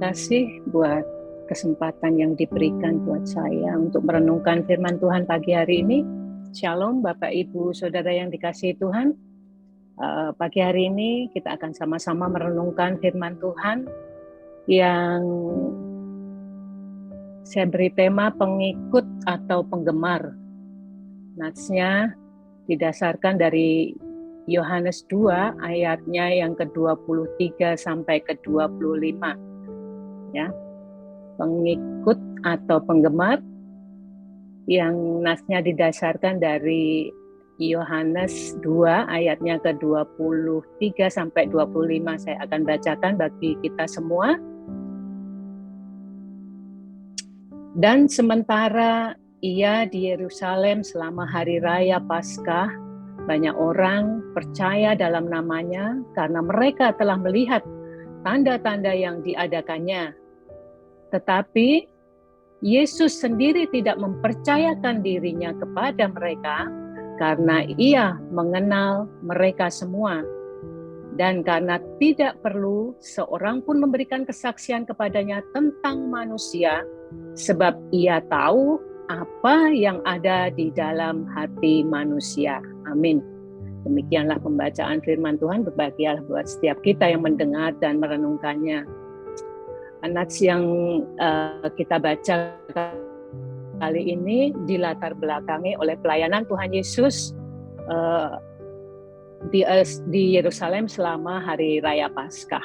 kasih buat kesempatan yang diberikan buat saya untuk merenungkan firman Tuhan pagi hari ini. Shalom Bapak Ibu Saudara yang dikasihi Tuhan. Pagi hari ini kita akan sama-sama merenungkan firman Tuhan yang saya beri tema pengikut atau penggemar. Natsnya didasarkan dari Yohanes 2 ayatnya yang ke-23 sampai ke-25. Ya. Pengikut atau penggemar yang nasnya didasarkan dari Yohanes 2 ayatnya ke-23 sampai 25. Saya akan bacakan bagi kita semua. Dan sementara ia di Yerusalem selama hari raya Paskah, banyak orang percaya dalam namanya karena mereka telah melihat tanda-tanda yang diadakannya. Tetapi Yesus sendiri tidak mempercayakan dirinya kepada mereka karena ia mengenal mereka semua. Dan karena tidak perlu seorang pun memberikan kesaksian kepadanya tentang manusia, sebab ia tahu apa yang ada di dalam hati manusia. Amin. Demikianlah pembacaan firman Tuhan. Berbahagialah buat setiap kita yang mendengar dan merenungkannya. Nats yang kita baca kali ini dilatar belakangi oleh pelayanan Tuhan Yesus di Yerusalem selama hari raya Paskah.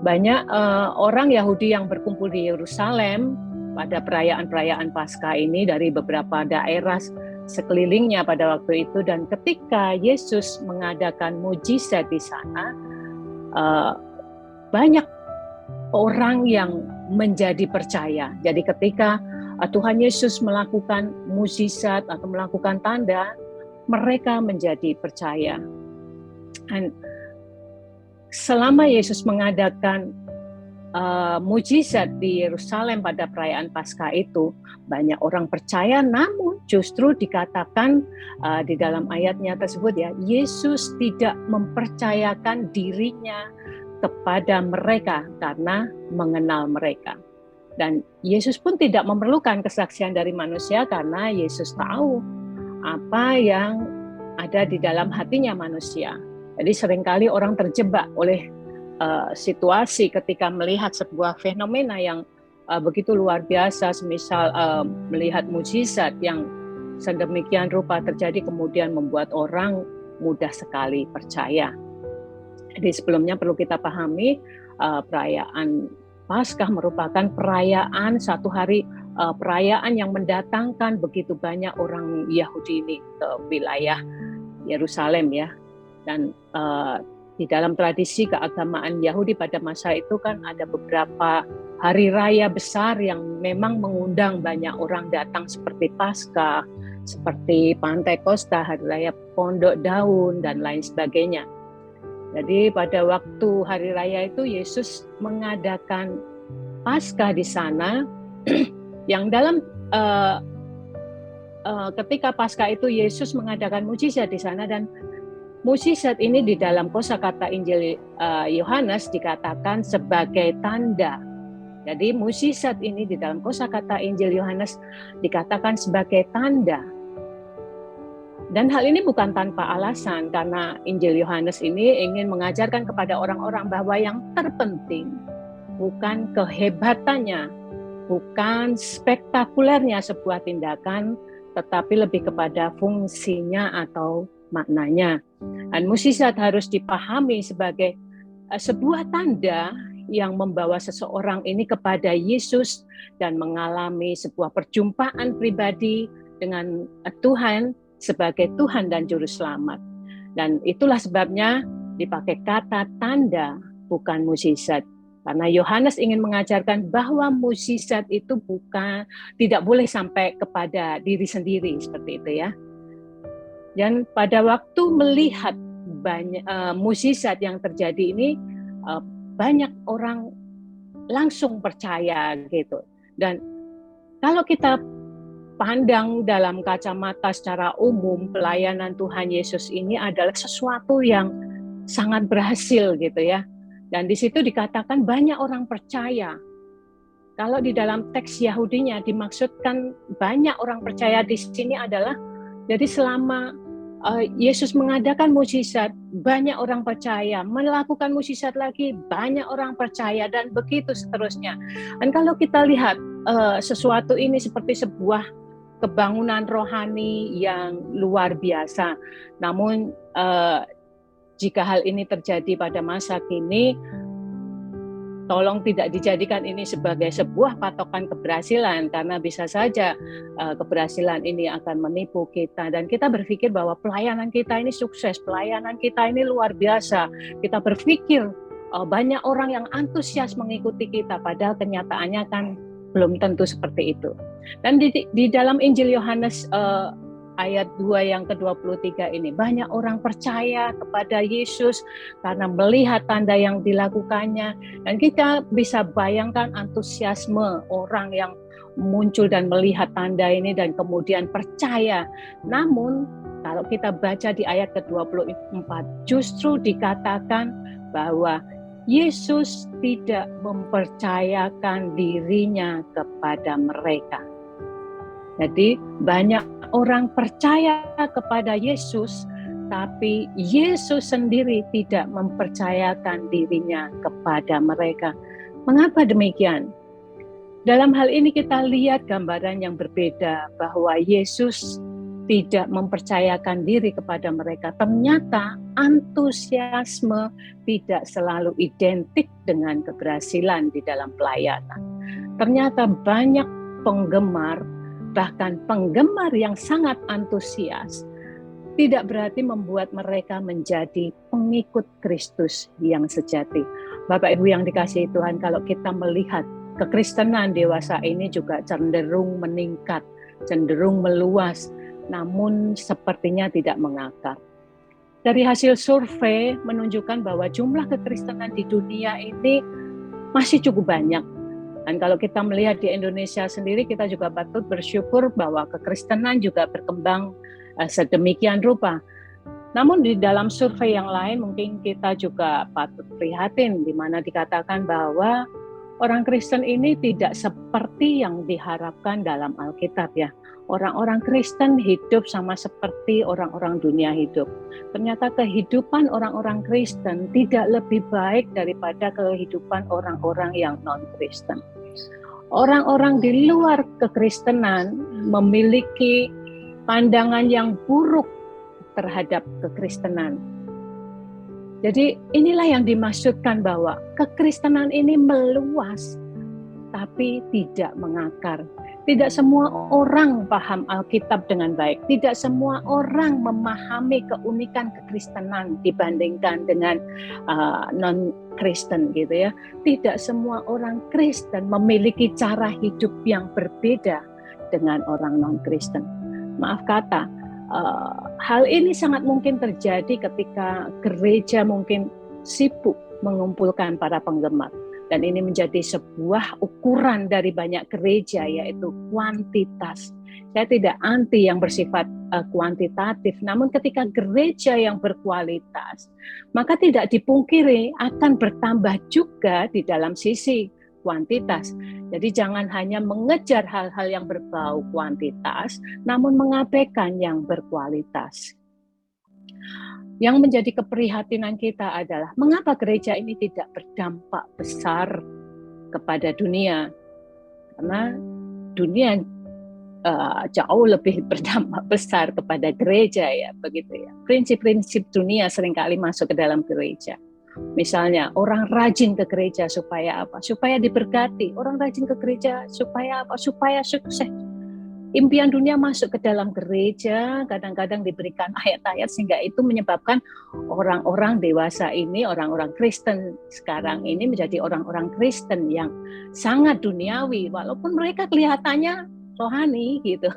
Banyak orang Yahudi yang berkumpul di Yerusalem pada perayaan-perayaan Paskah ini dari beberapa daerah sekelilingnya pada waktu itu, dan ketika Yesus mengadakan mujizat di sana, banyak orang yang menjadi percaya. Jadi ketika Tuhan Yesus melakukan mujizat atau melakukan tanda, mereka menjadi percaya. Dan selama Yesus mengadakan mujizat di Yerusalem pada perayaan Paskah itu, banyak orang percaya, namun justru dikatakan di dalam ayatnya tersebut, ya, Yesus tidak mempercayakan dirinya kepada mereka karena mengenal mereka. Dan Yesus pun tidak memerlukan kesaksian dari manusia karena Yesus tahu apa yang ada di dalam hatinya manusia. Jadi seringkali orang terjebak oleh situasi ketika melihat sebuah fenomena yang begitu luar biasa, semisal melihat mujizat yang sedemikian rupa terjadi, kemudian membuat orang mudah sekali percaya. Jadi sebelumnya perlu kita pahami, perayaan Paskah merupakan perayaan satu hari, perayaan yang mendatangkan begitu banyak orang Yahudi ini ke wilayah Yerusalem, ya. Dan di dalam tradisi keagamaan Yahudi pada masa itu kan ada beberapa hari raya besar yang memang mengundang banyak orang datang, seperti Paskah, seperti Pantekosta, hari raya Pondok Daun, dan lain sebagainya. Jadi pada waktu hari raya itu Yesus mengadakan Paskah di sana, yang dalam ketika Paskah itu Yesus mengadakan mujizat di sana, dan mujizat ini di dalam kosakata Injil Yohanes dikatakan sebagai tanda. Jadi mujizat ini di dalam kosakata Injil Yohanes dikatakan sebagai tanda. Dan hal ini bukan tanpa alasan, karena Injil Yohanes ini ingin mengajarkan kepada orang-orang bahwa yang terpenting bukan kehebatannya, bukan spektakulernya sebuah tindakan, tetapi lebih kepada fungsinya atau maknanya. Dan mukjizat harus dipahami sebagai sebuah tanda yang membawa seseorang ini kepada Yesus dan mengalami sebuah perjumpaan pribadi dengan Tuhan sebagai Tuhan dan Juru Selamat. Dan itulah sebabnya dipakai kata tanda, bukan mukjizat. Karena Yohanes ingin mengajarkan bahwa mukjizat itu tidak boleh sampai kepada diri sendiri, seperti itu, ya. Dan pada waktu melihat banyak mukjizat yang terjadi ini, banyak orang langsung percaya gitu. Dan kalau kita pandang dalam kacamata secara umum, pelayanan Tuhan Yesus ini adalah sesuatu yang sangat berhasil gitu, ya. Dan di situ dikatakan banyak orang percaya. Kalau di dalam teks Yahudinya dimaksudkan banyak orang percaya di sini adalah, jadi selama Yesus mengadakan mukjizat, banyak orang percaya, melakukan mukjizat lagi, banyak orang percaya, dan begitu seterusnya. Dan kalau kita lihat sesuatu ini seperti sebuah kebangunan rohani yang luar biasa. Namun jika hal ini terjadi pada masa kini, tolong tidak dijadikan ini sebagai sebuah patokan keberhasilan, karena bisa saja keberhasilan ini akan menipu kita, dan kita berpikir bahwa pelayanan kita ini sukses, pelayanan kita ini luar biasa. Kita berpikir banyak orang yang antusias mengikuti kita, padahal kenyataannya kan belum tentu seperti itu. Dan di dalam Injil Yohanes ayat 2 yang ke-23 ini, banyak orang percaya kepada Yesus karena melihat tanda yang dilakukannya. Dan kita bisa bayangkan antusiasme orang yang muncul dan melihat tanda ini dan kemudian percaya. Namun kalau kita baca di ayat ke-24, justru dikatakan bahwa Yesus tidak mempercayakan dirinya kepada mereka. Jadi banyak orang percaya kepada Yesus, tapi Yesus sendiri tidak mempercayakan dirinya kepada mereka. Mengapa demikian? Dalam hal ini kita lihat gambaran yang berbeda, bahwa Yesus tidak mempercayakan diri kepada mereka. Ternyata antusiasme tidak selalu identik dengan keberhasilan di dalam pelayanan. Ternyata banyak penggemar, bahkan penggemar yang sangat antusias, tidak berarti membuat mereka menjadi pengikut Kristus yang sejati. Bapak Ibu yang dikasihi Tuhan, kalau kita melihat kekristenan dewasa ini juga cenderung meningkat, cenderung meluas, namun sepertinya tidak mengakar. Dari hasil survei menunjukkan bahwa jumlah kekristenan di dunia ini masih cukup banyak. Dan kalau kita melihat di Indonesia sendiri, kita juga patut bersyukur bahwa kekristenan juga berkembang sedemikian rupa. Namun di dalam survei yang lain mungkin kita juga patut prihatin, di mana dikatakan bahwa orang Kristen ini tidak seperti yang diharapkan dalam Alkitab ya. Orang-orang Kristen hidup sama seperti orang-orang dunia hidup. Ternyata kehidupan orang-orang Kristen tidak lebih baik daripada kehidupan orang-orang yang non-Kristen. Orang-orang di luar kekristenan memiliki pandangan yang buruk terhadap kekristenan. Jadi inilah yang dimaksudkan bahwa kekristenan ini meluas tapi tidak mengakar. Tidak semua orang paham Alkitab dengan baik. Tidak semua orang memahami keunikan kekristenan dibandingkan dengan non-Kristen gitu ya. Tidak semua orang Kristen memiliki cara hidup yang berbeda dengan orang non-Kristen. Maaf kata, hal ini sangat mungkin terjadi ketika gereja mungkin sibuk mengumpulkan para penggemar. Dan ini menjadi sebuah ukuran dari banyak gereja, yaitu kuantitas. Saya tidak anti yang bersifat kuantitatif, namun ketika gereja yang berkualitas, maka tidak dipungkiri akan bertambah juga di dalam sisi kuantitas. Jadi jangan hanya mengejar hal-hal yang berbau kuantitas, namun mengabaikan yang berkualitas. Yang menjadi keprihatinan kita adalah mengapa gereja ini tidak berdampak besar kepada dunia? Karena dunia jauh lebih berdampak besar kepada gereja ya, begitu ya. Prinsip-prinsip dunia seringkali masuk ke dalam gereja. Misalnya orang rajin ke gereja supaya apa? Supaya diberkati. Orang rajin ke gereja supaya apa? Supaya sukses. Impian dunia masuk ke dalam gereja, kadang-kadang diberikan ayat-ayat sehingga itu menyebabkan orang-orang dewasa ini, orang-orang Kristen sekarang ini menjadi orang-orang Kristen yang sangat duniawi, walaupun mereka kelihatannya rohani gitu.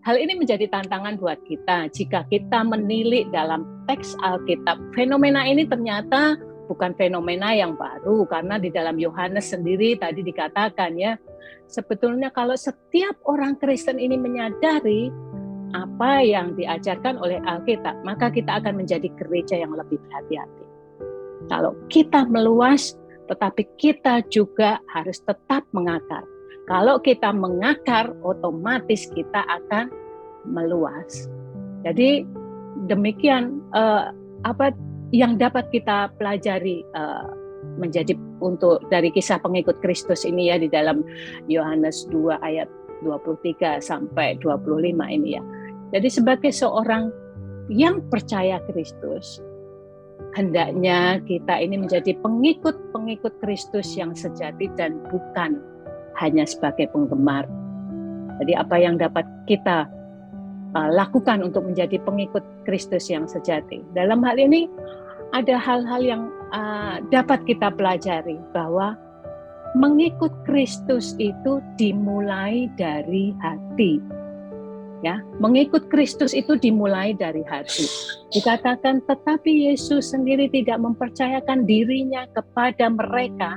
Hal ini menjadi tantangan buat kita jika kita menilik dalam teks Alkitab. Fenomena ini ternyata bukan fenomena yang baru, karena di dalam Yohanes sendiri tadi dikatakan ya, sebetulnya kalau setiap orang Kristen ini menyadari apa yang diajarkan oleh Alkitab, maka kita akan menjadi gereja yang lebih berhati-hati. Kalau kita meluas, tetapi kita juga harus tetap mengakar. Kalau kita mengakar, otomatis kita akan meluas. Jadi demikian apa yang dapat kita pelajari menjadi untuk dari kisah pengikut Kristus ini ya, di dalam Yohanes 2 ayat 23 sampai 25 ini ya. Jadi sebagai seorang yang percaya Kristus, hendaknya kita ini menjadi pengikut Kristus yang sejati dan bukan hanya sebagai penggemar. Jadi apa yang dapat kita lakukan untuk menjadi pengikut Kristus yang sejati? Dalam hal ini ada hal-hal yang dapat kita pelajari, bahwa mengikut Kristus itu dimulai dari hati. Ya, mengikut Kristus itu dimulai dari hati. Dikatakan, tetapi Yesus sendiri tidak mempercayakan dirinya kepada mereka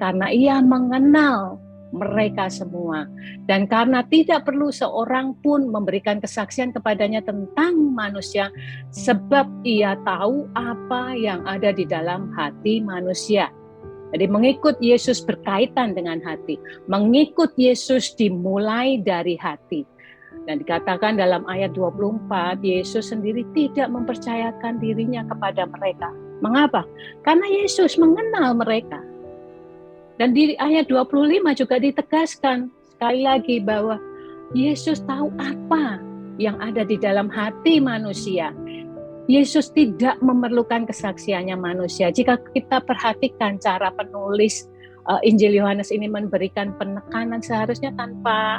karena ia mengenal mereka semua. Dan karena tidak perlu seorang pun memberikan kesaksian kepadanya tentang manusia, sebab ia tahu apa yang ada di dalam hati manusia. Jadi mengikut Yesus berkaitan dengan hati. Mengikut Yesus dimulai dari hati. Dan dikatakan dalam ayat 24, Yesus sendiri tidak mempercayakan dirinya kepada mereka. Mengapa? Karena Yesus mengenal mereka. Dan di ayat 25 juga ditegaskan sekali lagi bahwa Yesus tahu apa yang ada di dalam hati manusia. Yesus tidak memerlukan kesaksiannya manusia. Jika kita perhatikan cara penulis Injil Yohanes ini memberikan penekanan, seharusnya tanpa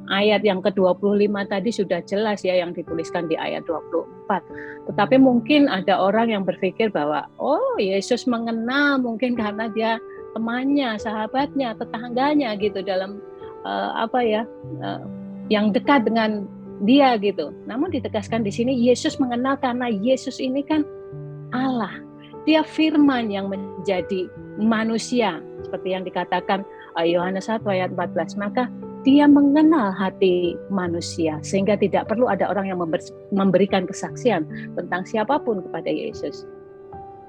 ayat yang ke-25 tadi sudah jelas ya yang dituliskan di ayat 24. Tetapi mungkin ada orang yang berpikir bahwa Yesus mengenal mungkin karena dia temannya, sahabatnya, tetangganya gitu, dalam yang dekat dengan dia gitu. Namun ditegaskan di sini Yesus mengenal karena Yesus ini kan Allah. Dia firman yang menjadi manusia, seperti yang dikatakan Yohanes 1 ayat 14. Maka dia mengenal hati manusia, sehingga tidak perlu ada orang yang memberikan kesaksian tentang siapapun kepada Yesus.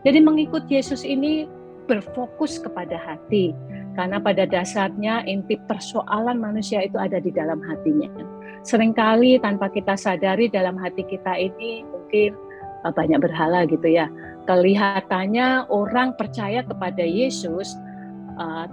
Jadi mengikut Yesus ini berfokus kepada hati, karena pada dasarnya inti persoalan manusia itu ada di dalam hatinya. Seringkali tanpa kita sadari dalam hati kita ini mungkin banyak berhala gitu ya. Kelihatannya orang percaya kepada Yesus,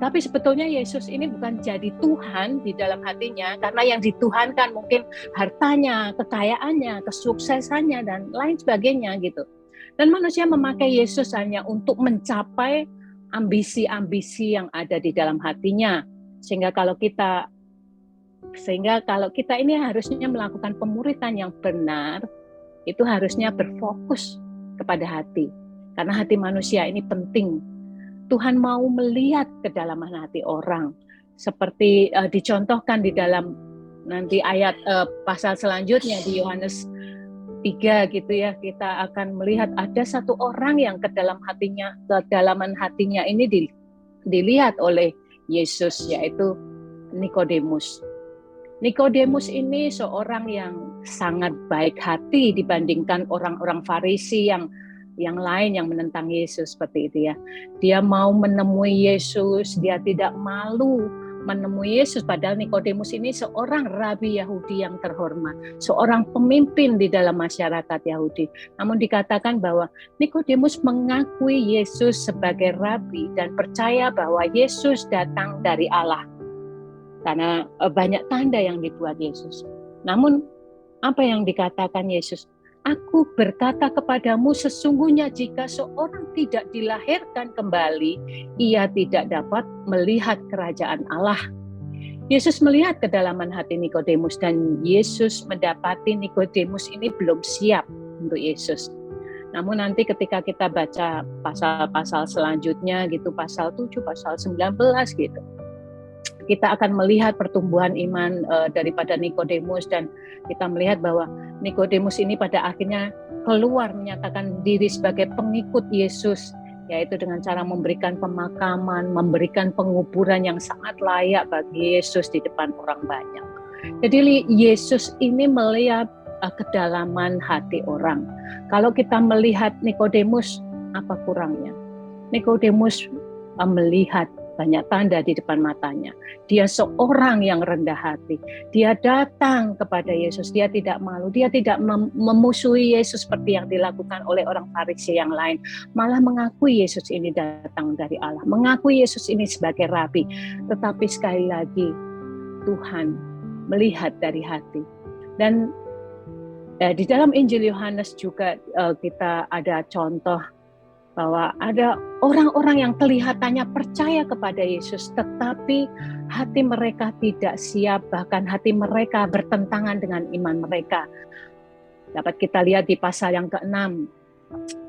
tapi sebetulnya Yesus ini bukan jadi Tuhan di dalam hatinya, karena yang dituhankan mungkin hartanya, kekayaannya, kesuksesannya, dan lain sebagainya gitu. Dan manusia memakai Yesus hanya untuk mencapai ambisi-ambisi yang ada di dalam hatinya. Sehingga kalau kita ini harusnya melakukan pemuritan yang benar, itu harusnya berfokus kepada hati. Karena hati manusia ini penting. Tuhan mau melihat kedalaman hati orang, seperti dicontohkan di dalam nanti ayat pasal selanjutnya di Yohanes 3 gitu ya. Kita akan melihat ada satu orang yang kedalaman hatinya ini dilihat oleh Yesus, yaitu Nikodemus. Nikodemus ini seorang yang sangat baik hati dibandingkan orang-orang Farisi yang lain yang menentang Yesus seperti itu ya. Dia mau menemui Yesus, dia tidak malu menemui Yesus, padahal Nikodemus ini seorang rabi Yahudi yang terhormat, seorang pemimpin di dalam masyarakat Yahudi. Namun dikatakan bahwa Nikodemus mengakui Yesus sebagai rabi dan percaya bahwa Yesus datang dari Allah. Karena banyak tanda yang dibuat Yesus. Namun apa yang dikatakan Yesus? Aku berkata kepadamu, sesungguhnya jika seorang tidak dilahirkan kembali, ia tidak dapat melihat kerajaan Allah. Yesus melihat kedalaman hati Nikodemus, dan Yesus mendapati Nikodemus ini belum siap untuk Yesus. Namun nanti ketika kita baca pasal-pasal selanjutnya gitu, pasal 7, pasal 19 gitu, kita akan melihat pertumbuhan iman daripada Nikodemus, dan kita melihat bahwa Nikodemus ini pada akhirnya keluar menyatakan diri sebagai pengikut Yesus, yaitu dengan cara memberikan pemakaman, memberikan penguburan yang sangat layak bagi Yesus di depan orang banyak. Jadi Yesus ini melihat kedalaman hati orang. Kalau kita melihat Nikodemus, apa kurangnya? Nikodemus melihat banyak tanda di depan matanya. Dia seorang yang rendah hati. Dia datang kepada Yesus. Dia tidak malu. Dia tidak memusuhi Yesus seperti yang dilakukan oleh orang Farisi yang lain. Malah mengakui Yesus ini datang dari Allah. Mengakui Yesus ini sebagai Rabi. Tetapi sekali lagi, Tuhan melihat dari hati. Dan di dalam Injil Yohanes juga kita ada contoh bahwa ada orang-orang yang kelihatannya percaya kepada Yesus, tetapi hati mereka tidak siap, bahkan hati mereka bertentangan dengan iman mereka. Dapat kita lihat di pasal yang ke-6.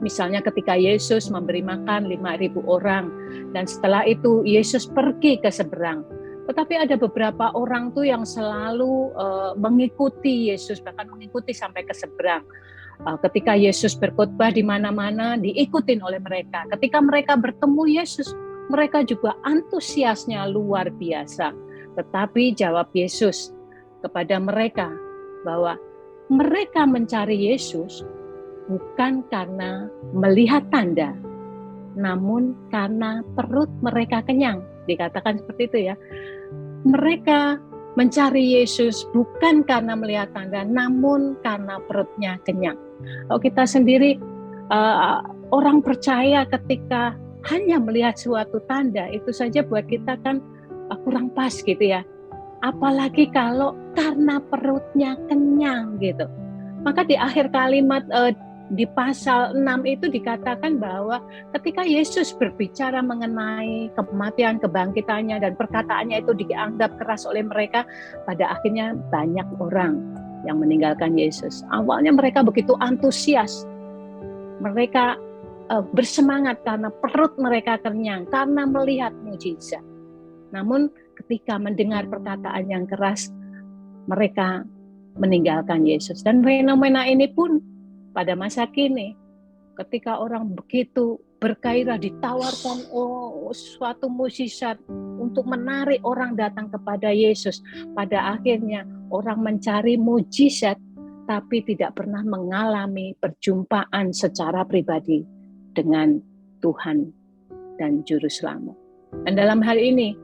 Misalnya ketika Yesus memberi makan 5.000 orang, dan setelah itu Yesus pergi ke seberang. Tetapi ada beberapa orang tuh yang selalu mengikuti Yesus, bahkan mengikuti sampai ke seberang. Ketika Yesus berkhotbah di mana-mana, diikutin oleh mereka. Ketika mereka bertemu Yesus, mereka juga antusiasnya luar biasa. Tetapi jawab Yesus kepada mereka bahwa mereka mencari Yesus bukan karena melihat tanda, namun karena perut mereka kenyang. Dikatakan seperti itu ya. Mereka mencari Yesus bukan karena melihat tanda, namun karena perutnya kenyang. Kalau kita sendiri orang percaya ketika hanya melihat suatu tanda, itu saja buat kita kan kurang pas gitu ya. Apalagi kalau karena perutnya kenyang gitu. Maka di akhir kalimat di pasal 6 itu dikatakan bahwa ketika Yesus berbicara mengenai kematian, kebangkitannya, dan perkataannya itu dianggap keras oleh mereka, pada akhirnya banyak orang yang meninggalkan Yesus. Awalnya mereka begitu antusias, mereka bersemangat karena perut mereka kenyang, karena melihat mujizat. Namun ketika mendengar perkataan yang keras, mereka meninggalkan Yesus. Dan fenomena ini pun pada masa kini, ketika orang begitu bergairah ditawarkan suatu mukjizat untuk menarik orang datang kepada Yesus, pada akhirnya orang mencari mukjizat tapi tidak pernah mengalami perjumpaan secara pribadi dengan Tuhan dan Juru Selamat. Dan dalam hal ini,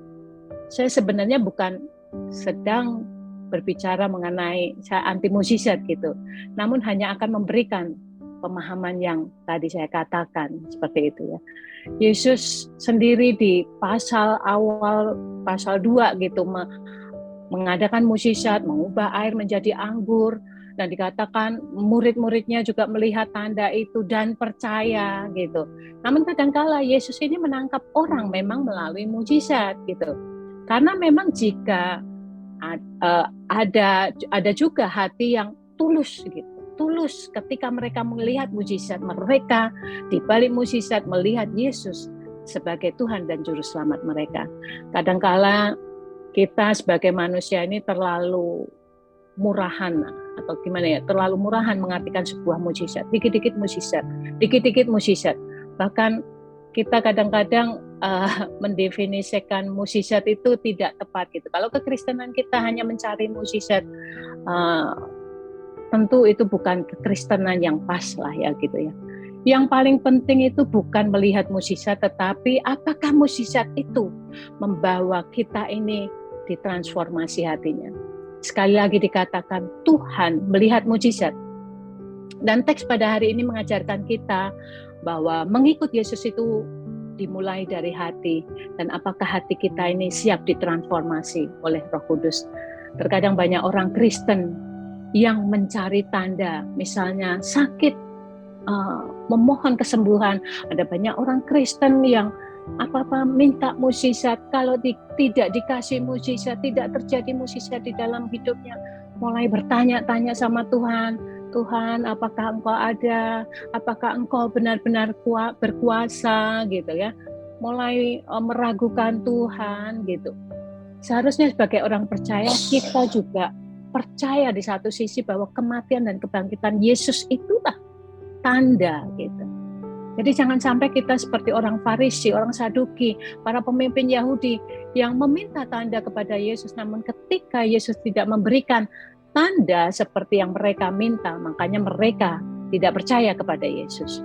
saya sebenarnya bukan sedang berbicara mengenai saya anti mukjizat gitu, namun hanya akan memberikan pemahaman yang tadi saya katakan seperti itu ya. Yesus sendiri di pasal awal, pasal 2 gitu, mengadakan mukjizat, mengubah air menjadi anggur, dan dikatakan murid-muridnya juga melihat tanda itu dan percaya gitu. Namun kadangkala Yesus ini menangkap orang memang melalui mukjizat gitu, karena memang jika ada juga hati yang tulus gitu. Tulus ketika mereka melihat mujizat, mereka di balik mujizat melihat Yesus sebagai Tuhan dan Juru Selamat mereka. Kadangkala kita sebagai manusia ini terlalu murahan atau gimana ya, terlalu murahan mengartikan sebuah mujizat. Dikit-dikit mujizat, dikit-dikit mujizat. Bahkan kita kadang-kadang mendefinisikan mukjizat itu tidak tepat gitu. Kalau kekristenan kita hanya mencari mukjizat, tentu itu bukan kekristenan yang pas lah ya gitu ya. Yang paling penting itu bukan melihat mukjizat, tetapi apakah mukjizat itu membawa kita ini ditransformasi hatinya. Sekali lagi dikatakan Tuhan melihat mukjizat. Dan teks pada hari ini mengajarkan kita bahwa mengikut Yesus itu dimulai dari hati, dan apakah hati kita ini siap ditransformasi oleh Roh Kudus. Terkadang banyak orang Kristen yang mencari tanda, misalnya sakit, memohon kesembuhan. Ada banyak orang Kristen yang apa-apa minta mukjizat, kalau tidak dikasih mukjizat, tidak terjadi mukjizat di dalam hidupnya, mulai bertanya-tanya sama Tuhan, Tuhan, apakah Engkau ada? Apakah Engkau benar-benar berkuasa gitu ya? Mulai meragukan Tuhan gitu. Seharusnya sebagai orang percaya kita juga percaya di satu sisi bahwa kematian dan kebangkitan Yesus itulah tanda gitu. Jadi jangan sampai kita seperti orang Farisi, orang Saduki, para pemimpin Yahudi yang meminta tanda kepada Yesus, namun ketika Yesus tidak memberikan tanda seperti yang mereka minta, makanya mereka tidak percaya kepada Yesus.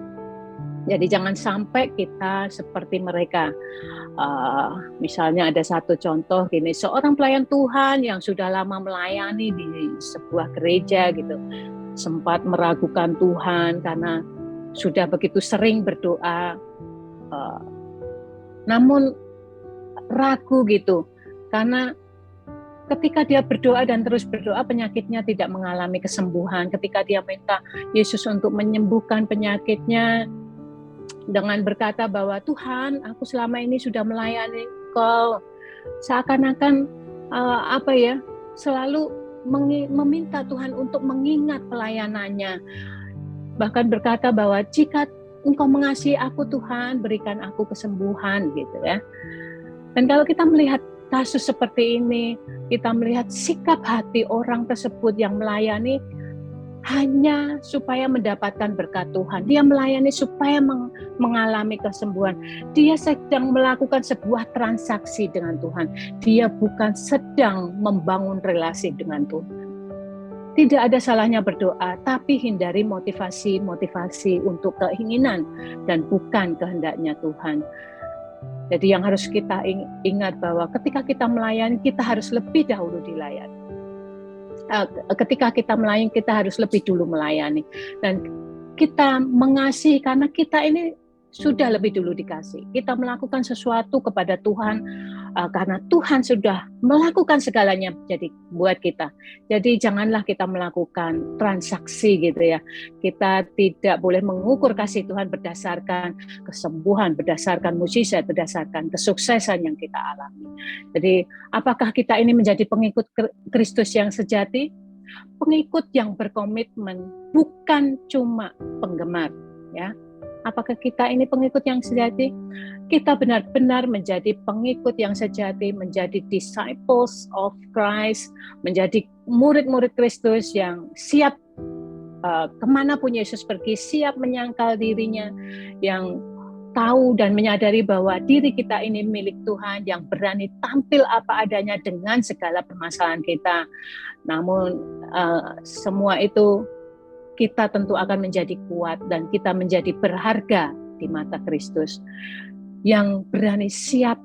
Jadi jangan sampai kita seperti mereka. Misalnya ada satu contoh gini, seorang pelayan Tuhan yang sudah lama melayani di sebuah gereja gitu, sempat meragukan Tuhan karena sudah begitu sering berdoa, namun ragu gitu, karena ketika dia berdoa dan terus berdoa, penyakitnya tidak mengalami kesembuhan. Ketika dia minta Yesus untuk menyembuhkan penyakitnya dengan berkata bahwa Tuhan, aku selama ini sudah melayani Engkau, seakan-akan selalu meminta Tuhan untuk mengingat pelayanannya. Bahkan berkata bahwa jika Engkau mengasihi aku Tuhan, berikan aku kesembuhan gitu ya. Dan kalau kita melihat kasus seperti ini, kita melihat sikap hati orang tersebut yang melayani hanya supaya mendapatkan berkat Tuhan. Dia melayani supaya mengalami kesembuhan. Dia sedang melakukan sebuah transaksi dengan Tuhan. Dia bukan sedang membangun relasi dengan Tuhan. Tidak ada salahnya berdoa, tapi hindari motivasi untuk keinginan dan bukan kehendaknya Tuhan. Jadi yang harus kita ingat bahwa ketika kita melayani, kita harus lebih dahulu dilayani. Ketika kita melayani, kita harus lebih dulu melayani. Dan kita mengasihi karena kita ini sudah lebih dulu dikasih. Kita melakukan sesuatu kepada Tuhan karena Tuhan sudah melakukan segalanya jadi buat kita. Jadi janganlah kita melakukan transaksi gitu ya. Kita tidak boleh mengukur kasih Tuhan berdasarkan kesembuhan, berdasarkan mukjizat, berdasarkan kesuksesan yang kita alami. Jadi apakah kita ini menjadi pengikut Kristus yang sejati? Pengikut yang berkomitmen, bukan cuma penggemar ya. Apakah kita ini pengikut yang sejati? Kita benar-benar menjadi pengikut yang sejati, menjadi disciples of Christ, menjadi murid-murid Kristus yang siap kemanapun Yesus pergi, siap menyangkal dirinya, yang tahu dan menyadari bahwa diri kita ini milik Tuhan, yang berani tampil apa adanya dengan segala permasalahan kita. Namun semua itu kita tentu akan menjadi kuat dan kita menjadi berharga di mata Kristus, yang berani siap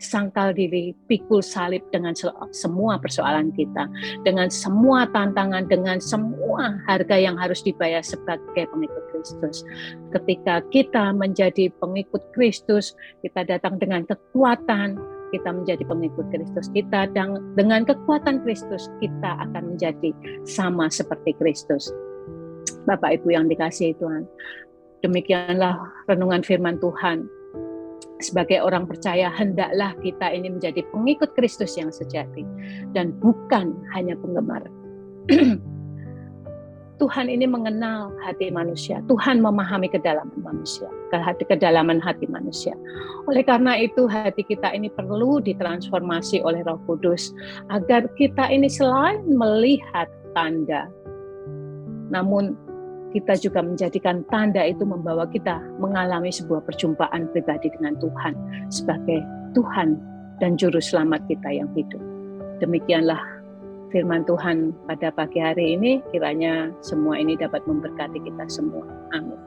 sangkal diri, pikul salib dengan semua persoalan kita, dengan semua tantangan, dengan semua harga yang harus dibayar sebagai pengikut Kristus. Ketika kita menjadi pengikut Kristus, kita datang dengan kekuatan, kita menjadi pengikut Kristus. Kita dengan kekuatan Kristus, kita akan menjadi sama seperti Kristus. Bapak Ibu yang dikasihi Tuhan, demikianlah renungan firman Tuhan. Sebagai orang percaya, hendaklah kita ini menjadi pengikut Kristus yang sejati dan bukan hanya penggemar. Tuhan ini mengenal hati manusia. Tuhan memahami kedalaman manusia, kedalaman hati manusia. Oleh karena itu, hati kita ini perlu ditransformasi oleh Roh Kudus agar kita ini selain melihat tanda, namun kita juga menjadikan tanda itu membawa kita mengalami sebuah perjumpaan pribadi dengan Tuhan sebagai Tuhan dan Juru Selamat kita yang hidup. Demikianlah firman Tuhan pada pagi hari ini, kiranya semua ini dapat memberkati kita semua. Amin.